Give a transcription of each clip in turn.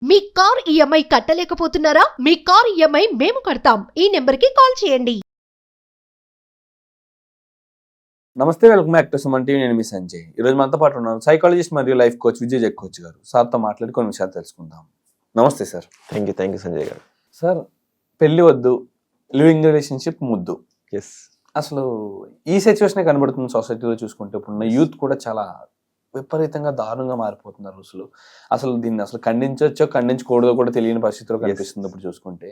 మీ car EMI కట్టలేకపోతున్నారా? మీ car EMI మేము కడతాం. ఈ నెంబర్కి కాల్ చేయండి. నమస్తే, welcome back to Suman TV. నేను మీ సంజయ్. ఈరోజు మనతో పాటు ఉన్నాను సైకాలజిస్ట్ మరియు life coach Vijay jug coach గారు. సార్తో మాట్లాడి కొన్ని విషయాలు తెలుసుకుందాం. నమస్తే సార్. థ్యాంక్ యూ సంజయ్ గారు. సార్, పెళ్లి వద్దు, లివింగ్ రిలేషన్షిప్ ముద్దు. ఎస్, అసలు ఈ సిచ్యువేషన్ కనబడుతుంది సొసైటీలో చూసుకుంటే. ఇప్పుడున్న యూత్ కూడా చాలా విపరీతంగా దారుణంగా మారిపోతున్నారు. అసలు దీన్ని అసలు ఖండించవచ్చో ఖండించకూడదో కూడా తెలియని పరిస్థితిలో కనిపిస్తుంది ఇప్పుడు చూసుకుంటే.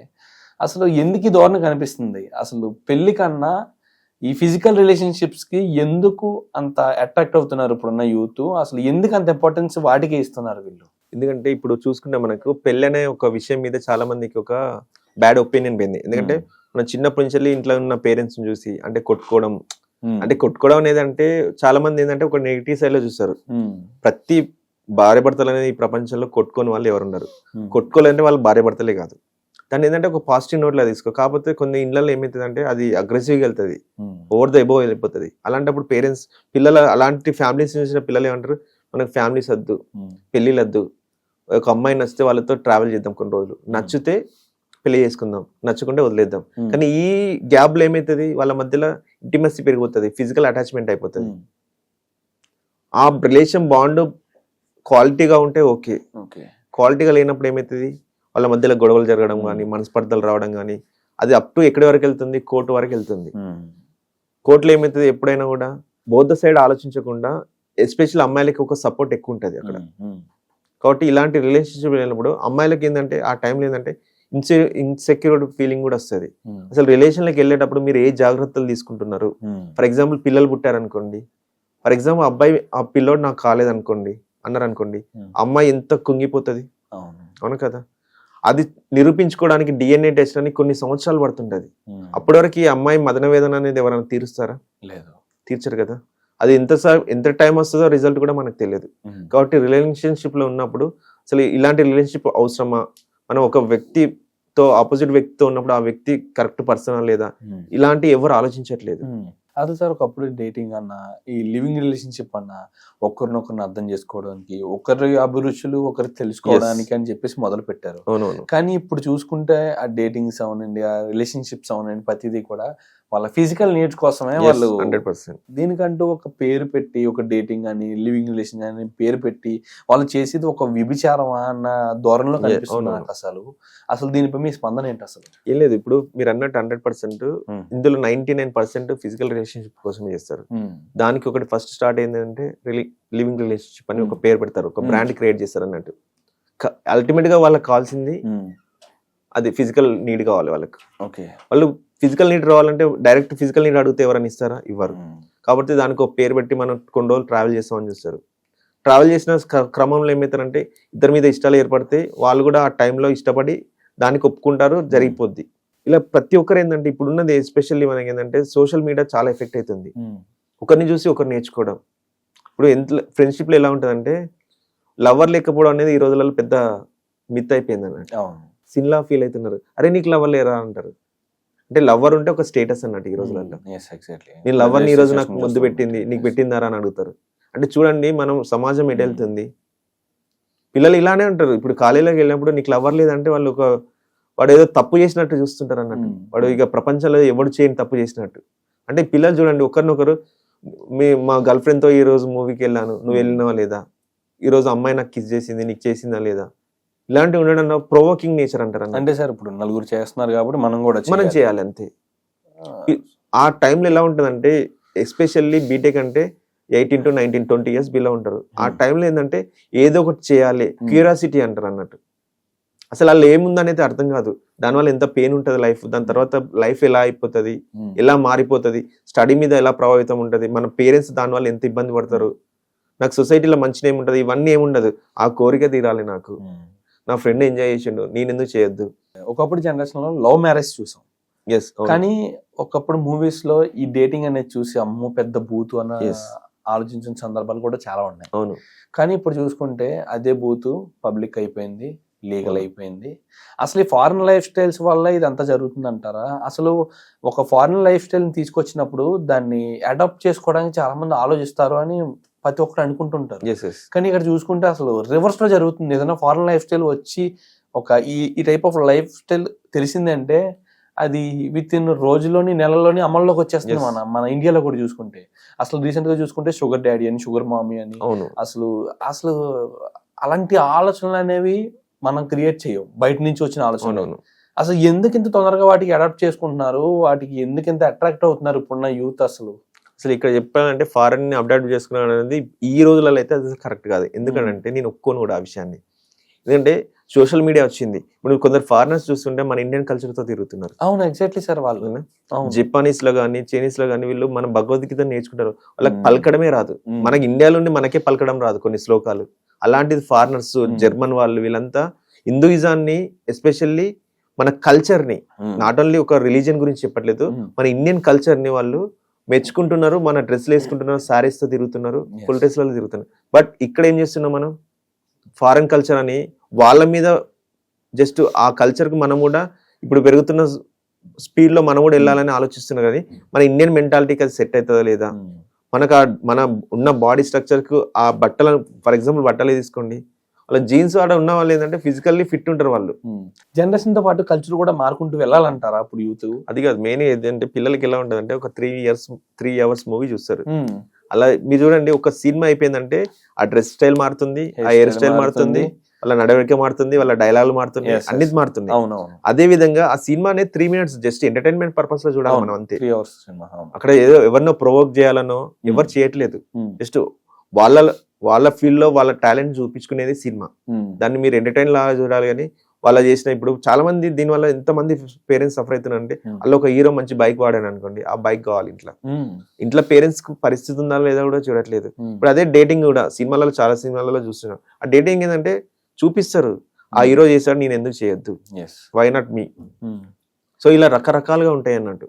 అసలు ఎందుకు ఈ ధోరణి కనిపిస్తుంది? అసలు పెళ్లి కన్నా ఈ ఫిజికల్ రిలేషన్షిప్స్ కి ఎందుకు అంత అట్రాక్ట్ అవుతున్నారు ఇప్పుడున్న యూత్? అసలు ఎందుకు అంత ఇంపార్టెన్స్ వాటికి ఇస్తున్నారు వీళ్ళు? ఎందుకంటే ఇప్పుడు చూసుకుంటే మనకు పెళ్లి అనే ఒక విషయం మీద చాలా మందికి ఒక బ్యాడ్ ఒపీనియన్ పోయింది. ఎందుకంటే మనం చిన్నప్పటి నుంచి ఇంట్లో ఉన్న పేరెంట్స్ చూసి అంటే కొట్టుకోవడం, అంటే కొట్టుకోవడం అనేది అంటే చాలా మంది ఏంటంటే ఒక నెగిటివ్ సైడ్ లో చూస్తారు. ప్రతి భార్య భర్తలు అనేది ఈ ప్రపంచంలో కొట్టుకోని వాళ్ళు ఎవరున్నారు? కొట్టుకోవాలంటే వాళ్ళు భార్య భర్తలే కాదు. దాన్ని ఏంటంటే ఒక పాజిటివ్ నోట్ లా తీసుకో. కాకపోతే కొన్ని ఇళ్లలో ఏమవుతుంది అంటే అది అగ్రెసివ్గా వెళ్తుంది, ఓవర్ ద ఎబోవ్ వెళ్ళిపోతుంది. అలాంటప్పుడు పేరెంట్స్ పిల్లలు అలాంటి ఫ్యామిలీస్ చూసిన పిల్లలు ఏమంటారు, మనకు ఫ్యామిలీస్ వద్దు, పెళ్లిళ్ళు వద్దు, ఒక అమ్మాయి నచ్చితే వాళ్ళతో ట్రావెల్ చేద్దాం కొన్ని రోజులు, నచ్చితే పెళ్లి చేసుకుందాం, నచ్చకుంటే వదిలేద్దాం. కానీ ఈ గ్యాప్ లో ఏమైతుంది, వాళ్ళ మధ్యలో ఇంటిమసీ పెరిగిపోతుంది, ఫిజికల్ అటాచ్మెంట్ అయిపోతుంది. ఆ రిలేషన్ బాండ్ క్వాలిటీగా ఉంటే ఓకే, క్వాలిటీగా లేనప్పుడు ఏమవుతుంది, వాళ్ళ మధ్యలో గొడవలు జరగడం కానీ, మనస్పర్ధలు రావడం కానీ, అది అప్ టు ఎక్కడి వరకు వెళ్తుంది, కోర్టు వరకు వెళ్తుంది. కోర్టులో ఏమవుతుంది, ఎప్పుడైనా కూడా బోత్ సైడ్ ఆలోచించకుండా, ఎస్పెషల్లీ అమ్మాయిలకి ఒక సపోర్ట్ ఎక్కువ ఉంటుంది అక్కడ. కాబట్టి ఇలాంటి రిలేషన్షిప్ వెళ్ళినప్పుడు అమ్మాయిలకి ఏంటంటే ఆ టైంలో ఏంటంటే ఇన్సెక్యూర్ ఫీలింగ్ కూడా వస్తుంది. అసలు రిలేషన్లోకి వెళ్ళేటప్పుడు మీరు ఏ జాగ్రత్తలు తీసుకుంటున్నారు? ఫర్ ఎగ్జాంపుల్ పిల్లలు పుట్టారనుకోండి, ఫర్ ఎగ్జాంపుల్ అబ్బాయి ఆ పిల్లోడు నాకు కాలేదనుకోండి అన్నారు అనుకోండి, అమ్మాయి ఎంత కుంగిపోతుంది, అవును కదా? అది నిరూపించుకోవడానికి డిఎన్ఏ టెస్ట్ అని కొన్ని సంవత్సరాలు పడుతుంటది. అప్పటి వరకు ఈ అమ్మాయి మదన వేదన అనేది ఎవరైనా తీరుస్తారా? లేదు, తీర్చరు కదా. అది ఎంత టైం వస్తుందో రిజల్ట్ కూడా మనకు తెలియదు. కాబట్టి రిలేషన్షిప్ లో ఉన్నప్పుడు అసలు ఇలాంటి రిలేషన్షిప్ అవసరమా? మనం ఒక వ్యక్తితో ఆపోజిట్ వ్యక్తితో ఉన్నప్పుడు ఆ వ్యక్తి కరెక్ట్ పర్సనా లేదా, ఇలాంటి ఎవరు ఆలోచించట్లేదు. అసలు సార్, ఒకప్పుడు డేటింగ్ అన్నా ఈ లివింగ్ రిలేషన్షిప్ అన్నా ఒకరినొకరిని అర్థం చేసుకోవడానికి, ఒకరి అభిరుచులు ఒకరు తెలుసుకోవడానికి అని చెప్పేసి మొదలు పెట్టారు. కానీ ఇప్పుడు చూసుకుంటే ఆ డేటింగ్స్ అవునండి, ఆ రిలేషన్షిప్స్ అవునండి, ప్రతిదీ కూడా వాళ్ళ ఫిజికల్ నీడ్స్ కోసమే వాళ్ళు 100%. దీనికంటూ ఒక పేరు పెట్టి, ఒక డేటింగ్ అని లివింగ్ రిలేషన్ అని పేరు పెట్టి వాళ్ళు చేసేది ఒక వ్యభిచారమా అన్న ధోరణిలో కనిపిస్తుంది నాకు. అసలు దీనిపై మీ స్పందన ఏంటి? అసలు ఏం లేదు, ఇప్పుడు మీరు అన్నట్టు 100%, ఇందులో 99% ఫిజికల్ రిలేషన్షిప్ కోసమే చేస్తారు. దానికి ఒకటి ఫస్ట్ స్టార్ట్ ఏంటంటే లివింగ్ రిలేషన్షిప్ అని ఒక పేరు పెడతారు, ఒక బ్రాండ్ క్రియేట్ చేస్తారు అన్నట్టు. అల్టిమేట్ గా వాళ్ళకి కావాల్సింది అది ఫిజికల్ నీడ్ కావాలి వాళ్ళకి. వాళ్ళు ఫిజికల్ నీడ్ రావాలంటే డైరెక్ట్ ఫిజికల్ నీడ్ అడిగితే ఎవరైనా ఇస్తారా? ఇవ్వరు. కాబట్టి దానికి ఒక పేరు పెట్టి మనం కొన్ని రోజులు ట్రావెల్ చేస్తామని చూస్తారు. ట్రావెల్ చేసిన క్రమంలో ఏమవుతారంటే ఇద్దరి మీద ఇష్టాలు ఏర్పడితే వాళ్ళు కూడా ఆ టైంలో ఇష్టపడి దానికి ఒప్పుకుంటారు, జరిగిపోద్ది. ఇలా ప్రతి ఒక్కరు ఏంటంటే ఇప్పుడున్నది ఎస్పెషల్లీ మనకి ఏంటంటే సోషల్ మీడియా చాలా ఎఫెక్ట్ అవుతుంది. ఒకరిని చూసి ఒకరు నేర్చుకోవడం. ఇప్పుడు ఎంత ఫ్రెండ్షిప్ లో ఎలా ఉంటుందంటే లవర్ లేకపోవడం అనేది ఈ రోజులలో పెద్ద మిత్ అయిపోయింది అన్నట్టు. సిన్లా ఫీల్ అవుతున్నారు, అరే నీకు లవర్ లేరా అంటారు. అంటే లవర్ ఉంటే ఒక స్టేటస్ అన్నట్టు ఈ రోజులలో. నేను లవర్ని ఈ రోజు నాకు ముద్దు పెట్టింది, నీకు పెట్టిందారా అని అడుగుతారు. అంటే చూడండి మనం సమాజం ఎటు వెళ్తుంది. పిల్లలు ఇలానే ఉంటారు. ఇప్పుడు కాలేజీలోకి వెళ్ళినప్పుడు నీకు లవర్ లేదంటే వాళ్ళు వాడు ఏదో తప్పు చేసినట్టు చూస్తుంటారు అన్నట్టు. వాడు ఇక ప్రపంచంలో ఎవడు చేయని తప్పు చేసినట్టు. అంటే పిల్లలు చూడండి ఒకరినొకరు, మా గర్ల్ ఫ్రెండ్ తో ఈ రోజు మూవీకి వెళ్ళాను, నువ్వు వెళ్ళినావా లేదా, ఈ రోజు అమ్మాయి నాకు కిస్ చేసింది, నీకు చేసిందా లేదా, ఇలాంటివి ఉండడం ప్రొవోకింగ్ నేచర్ అంటారు. అంటే సార్ ఇప్పుడు నలుగురు చేస్తున్నారు కాబట్టి మనం చేయాలి అంతే. ఆ టైంలో ఎలా ఉంటుందంటే ఎస్పెషల్లీ బీటెక్ అంటే 18 to 19, 20 years బిలో ఉంటారు. ఆ టైంలో ఏంటంటే ఏదో ఒకటి చేయాలి, క్యూరియాసిటీ అంటారు అన్నట్టు. అసలు వాళ్ళు ఏముందనేది అర్థం కాదు. దానివల్ల ఎంత పెయిన్ ఉంటుంది లైఫ్, దాని తర్వాత లైఫ్ ఎలా అయిపోతుంది, ఎలా మారిపోతుంది, స్టడీ మీద ఎలా ప్రభావితం ఉంటుంది, మన పేరెంట్స్ దానివల్ల ఎంత ఇబ్బంది పడతారు, నాకు సొసైటీలో మంచి నేమ్ ఉంటుంది, ఇవన్నీ ఏముండదు. ఆ కోరిక తీరాలి, నాకు నా ఫ్రెండ్ ఎంజాయ్ చేసిండు, నేను ఎందుకు చేయొద్దు. ఒకప్పుడు జనరేషన్ లో లవ్ మ్యారేజ్ చూసాం. కానీ ఒకప్పుడు మూవీస్ లో ఈ డేటింగ్ అనేది చూసి అమ్మో పెద్ద బూతు అన్న ఆలోచించిన సందర్భాలు కూడా చాలా ఉన్నాయి. అవును. కానీ ఇప్పుడు చూసుకుంటే అదే బూతు పబ్లిక్ అయిపోయింది, లీగల్ అయిపోయింది. అసలు ఈ ఫారిన్ లైఫ్ స్టైల్స్ వల్ల ఇదంతా జరుగుతుంది అంటారా? అసలు ఒక ఫారిన్ లైఫ్ స్టైల్ తీసుకొచ్చినప్పుడు దాన్ని అడాప్ట్ చేసుకోవడానికి చాలా మంది ఆలోచిస్తారు అని ప్రతి ఒక్కరు అనుకుంటుంటారు. ఎస్ ఎస్ కానీ ఇక్కడ చూసుకుంటే అసలు రివర్స్ లో జరుగుతుంది. ఏదైనా ఫారెన్ లైఫ్ స్టైల్ వచ్చి ఒక ఈ టైప్ ఆఫ్ లైఫ్ స్టైల్ తెలిసిందంటే అది విత్ ఇన్ రోజులోని నెలలోని అమల్లోకి వచ్చేస్తుంది. Yes. మన ఇండియాలో కూడా చూసుకుంటే అసలు రీసెంట్ గా చూసుకుంటే షుగర్ డాడీ అని, షుగర్ మామీ అని, అవును అసలు అసలు అలాంటి ఆలోచనలు అనేవి మనం క్రియేట్ చేయం, బయట నుంచి వచ్చిన ఆలోచనలు. అవునవును అసలు ఎందుకు ఇంత తొందరగా వాటికి అడాప్ట్ చేసుకుంటున్నారు, వాటికి ఎందుకు ఇంత అట్రాక్ట్ అవుతున్నారు ఇప్పుడున్న యూత్? అసలు ఇక్కడ చెప్పాలంటే ఫారెన్ ని అడాప్ట్ చేసుకున్నాను అనేది ఈ రోజులలో అయితే అది కరెక్ట్ కాదు. ఎందుకంటే నేను ఒప్పుకోను కూడా ఆ విషయాన్ని. ఎందుకంటే సోషల్ మీడియా వచ్చింది, ఇప్పుడు కొందరు ఫారినర్స్ చూస్తుంటే మన ఇండియన్ కల్చర్ తో తిరుగుతున్నారు. అవును, ఎగ్జాక్ట్లీ సార్. వాళ్ళు జపానీస్ లో కానీ చైనీస్ లో కానీ వీళ్ళు మన భగవద్గీత నేర్చుకుంటారు, వాళ్ళకి పలకడమే రాదు. మనకి ఇండియాలోనే మనకే పలకడం రాదు కొన్ని శ్లోకాలు. అలాంటిది ఫారినర్స్, జర్మన్ వాళ్ళు, వీళ్ళంతా హిందూయిజాన్ని ఎస్పెషల్లీ మన కల్చర్ ని, నాట్ ఓన్లీ ఒక రిలీజియన్ గురించి చెప్పట్లేదు, మన ఇండియన్ కల్చర్ ని వాళ్ళు మెచ్చుకుంటున్నారు. మన డ్రెస్లు వేసుకుంటున్నారు, శారీస్ తో తిరుగుతున్నారు, ఫుల్ డ్రెస్ లలో తిరుగుతున్నారు. బట్ ఇక్కడ ఏం చేస్తున్నాం మనం, ఫారెన్ కల్చర్ అని వాళ్ళ మీద జస్ట్ ఆ కల్చర్ కి మనం కూడా ఇప్పుడు పెరుగుతున్న స్పీడ్ లో మనం కూడా వెళ్ళాలని ఆలోచిస్తున్నాం. కానీ మన ఇండియన్ మెంటాలిటీకి అది సెట్ అవుతుందా లేదా? మనకు మన ఉన్న బాడీ స్ట్రక్చర్ కు ఆ బట్టలు, ఫర్ ఎగ్జాంపుల్ బట్టలే తీసుకోండి, వాళ్ళ జీన్స్ ఆడ ఉన్న వాళ్ళు ఏంటంటే ఫిజికల్లీ ఫిట్ ఉంటారు వాళ్ళు. జనరేషన్ తో పాటు కల్చర్ కూడా మారుకుంటూ వెళ్ళాలంటారా అప్పుడు యూత్? అది కాదు మెయిన్ ఏంటంటే పిల్లలకి ఎలా ఉంటుంది అంటే ఒక 3 hours మూవీ చూస్తారు. అలా మీరు చూడండి, ఒక సినిమా అయిపోయిందంటే ఆ డ్రెస్ స్టైల్ మారుతుంది, ఆ హెయిర్ స్టైల్ మారుతుంది, వాళ్ళ నడవడిక మారుతుంది, వాళ్ళ డైలాగులు మారుతుంది, అన్ని మారుతుంది. అదే విధంగా ఆ సినిమా అనేది 3 minutes జస్ట్ ఎంటర్టైన్మెంట్ పర్పస్ లో చూడాలి మనం, అంతే. 3 hours అక్కడ ఏదో ఎవరినో ప్రొవోక్ చేయాలనో ఎవరు చేయట్లేదు, జస్ట్ వాళ్ళ ఫీల్డ్ లో వాళ్ళ టాలెంట్ చూపించుకునేది సినిమా. దాన్ని మీరు ఎంటర్టైన్ లాగా చూడాలి. కానీ వాళ్ళ చేసిన ఇప్పుడు చాలా మంది దీనివల్ల ఎంతమంది పేరెంట్స్ సఫర్ అవుతున్నారు అంటే, వాళ్ళు ఒక హీరో మంచి బైక్ వాడాను అనుకోండి, ఆ బైక్ కావాలి ఇంట్లో పేరెంట్స్ కు పరిస్థితి ఉందా లేదా కూడా చూడట్లేదు. ఇప్పుడు అదే డేటింగ్ కూడా సినిమాలలో, చాలా సినిమాలలో చూస్తున్నాం. ఆ డేటింగ్ ఏంటంటే చూపిస్తారు, ఆ హీరో చేశాడు నేను ఎందుకు చేయొద్దు, వై నాట్ మీ. సో ఇలా రకరకాలుగా ఉంటాయి అన్నట్టు.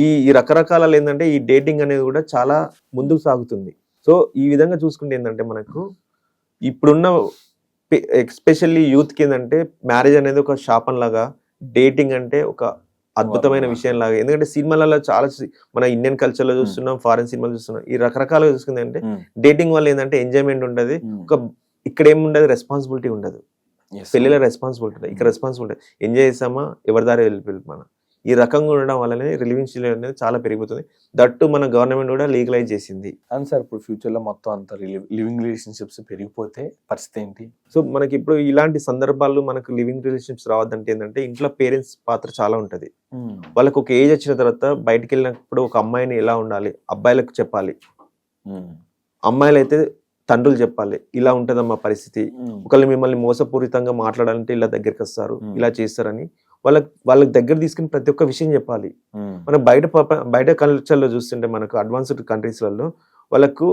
ఈ రకరకాల ఏంటంటే ఈ డేటింగ్ అనేది కూడా చాలా ముందుకు సాగుతుంది. సో ఈ విధంగా చూసుకుంటే ఏంటంటే మనకు ఇప్పుడున్న ఎస్పెషల్లీ యూత్ కి ఏంటంటే మ్యారేజ్ అనేది ఒక శాపం లాగా, డేటింగ్ అంటే ఒక అద్భుతమైన విషయం లాగా. ఎందుకంటే సినిమాలలో చాలా మన ఇండియన్ కల్చర్ లో చూస్తున్నాం, ఫారెన్ సినిమాలు చూస్తున్నాం, ఈ రకరకాలుగా చూసుకుంది అంటే డేటింగ్ వల్ల ఏంటంటే ఎంజాయ్మెంట్ ఉండదు, ఒక ఇక్కడ ఏముండదు, రెస్పాన్సిబిలిటీ ఉండదు. పెళ్లిలో రెస్పాన్సిబిలిటీ ఉంటుంది, ఇక్కడ రెస్పాన్సిబిలిటీ ఎంజాయ్ చేసామా ఎవరి దారి వెళ్ళి మన ఈ రకంగా ఉండడం వల్లనే రిలీవింగ్ అనేది చాలా పెరిగిపోతుంది. దట్టు మన గవర్నమెంట్ కూడా లీగలైజ్ చేసింది. అవును సార్, ఇప్పుడు ఫ్యూచర్ లో మొత్తం అంత లివింగ్ రిలేషన్షిప్స్ పెరిగిపోతే పరిస్థితి ఏంటి? సో మనకి ఇప్పుడు ఇలాంటి సందర్భాలు మనకు లివింగ్ రిలేషన్షిప్స్ రావద్దంటే ఏంటంటే ఇంట్లో పేరెంట్స్ పాత్ర చాలా ఉంటది. వాళ్ళకి ఒక ఏజ్ వచ్చిన తర్వాత బయటకు వెళ్ళినప్పుడు ఒక అమ్మాయిని ఎలా ఉండాలి అబ్బాయిలకు చెప్పాలి, అమ్మాయిలు అయితే తండ్రులు చెప్పాలి ఇలా ఉంటదమ్మా పరిస్థితి, ఒకళ్ళు మిమ్మల్ని మోసపూరితంగా మాట్లాడాలంటే ఇలా దగ్గరికి వస్తారు, ఇలా చేస్తారని వాళ్ళకి దగ్గర తీసుకుని ప్రతి ఒక్క విషయం చెప్పాలి. మనం బయట కల్చర్ లో చూస్తుంటే మనకు అడ్వాన్స్డ్ కంట్రీస్ లలో వాళ్ళకు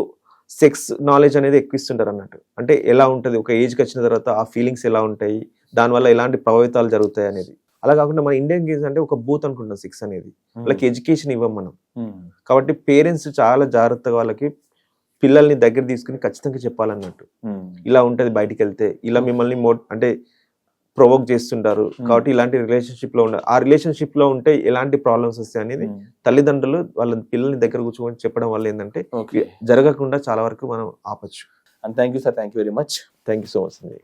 సెక్స్ నాలెడ్జ్ అనేది ఎక్కువ ఇస్తుంటారు అన్నట్టు. అంటే ఎలా ఉంటది, ఒక ఏజ్కి వచ్చిన తర్వాత ఆ ఫీలింగ్స్ ఎలా ఉంటాయి, దానివల్ల ఎలాంటి ప్రభావితాలు జరుగుతాయి అనేది. అలా కాకుండా మన ఇండియన్ కేసు అంటే ఒక బూత్ అనుకుంటాం సెక్స్ అనేది, వాళ్ళకి ఎడ్యుకేషన్ ఇవ్వం మనం. కాబట్టి పేరెంట్స్ చాలా జాగ్రత్తగా వాళ్ళకి పిల్లల్ని దగ్గర తీసుకుని ఖచ్చితంగా చెప్పాలన్నట్టు, ఇలా ఉంటది బయటికి వెళ్తే, ఇలా మిమ్మల్ని అంటే ప్రొవోక్ చేస్తుంటారు. కాబట్టి ఇలాంటి రిలేషన్షిప్ లో ఆ రిలేషన్షిప్ లో ఉంటే ఎలాంటి ప్రాబ్లమ్స్ వస్తాయి అనేది తల్లిదండ్రులు వాళ్ళ పిల్లల్ని దగ్గర కూర్చొని చెప్పడం వల్ల ఏంటంటే జరగకుండా చాలా వరకు మనం ఆపచ్చు. And thank you sir, thank you very much. Thank you so much అండి.